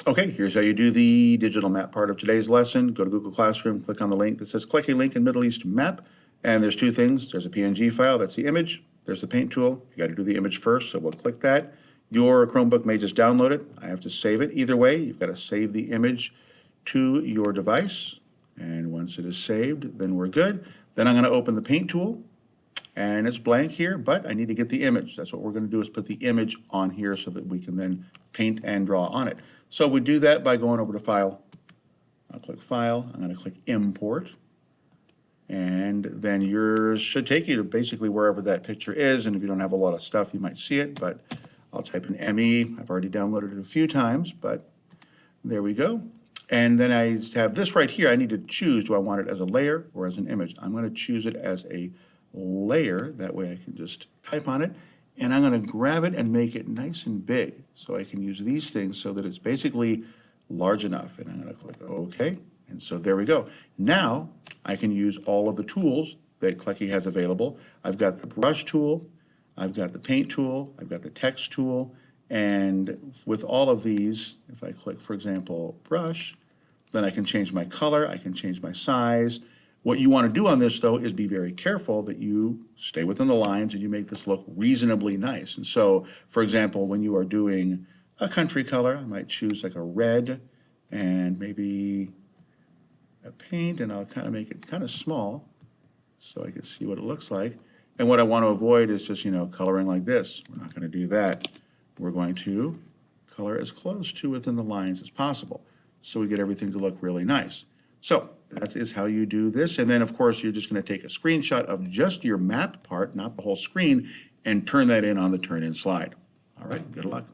Okay, here's how you do the digital map part of today's lesson. Go to Google Classroom, click on the link that says Kleki Link in Middle East Map. And there's two things. There's a PNG file, that's the image. There's the paint tool. You got to do the image first, so we'll click that. Your Chromebook may just download it. I have to save it. Either way, you've got to save the image to your device. And once it is saved, then we're good. Then I'm going to open the paint tool. And it's blank here, but I need to get the image. That's what we're going to do, is put the image on here so that we can then paint and draw on it. So we do that by going over to File. I'll click File. I'm going to click Import. And then yours should take you to basically wherever that picture is. And if you don't have a lot of stuff, you might see it, but I'll type in ME. I've already downloaded it a few times, but there we go. And then I have this right here. I need to choose, do I want it as a layer or as an image? I'm going to choose it as a layer. That way I can just type on it. And I'm going to grab it and make it nice and big. So I can use these things so that it's basically large enough. And I'm going to click OK. And so there we go. Now I can use all of the tools that Kleki has available. I've got the brush tool, I've got the paint tool, I've got the text tool, and with all of these, if I click, for example, brush, then I can change my color, I can change my size. What you want to do on this, though, is be very careful that you stay within the lines and you make this look reasonably nice. And so, for example, when you are doing a country color, I might choose like a red and maybe a paint, and I'll kind of make it kind of small so I can see what it looks like. And what I want to avoid is just, coloring like this. We're not going to do that. We're going to color as close to within the lines as possible so we get everything to look really nice. So that is how you do this. And then, of course, you're just going to take a screenshot of just your map part, not the whole screen, and turn that in on the turn-in slide. All right, good luck.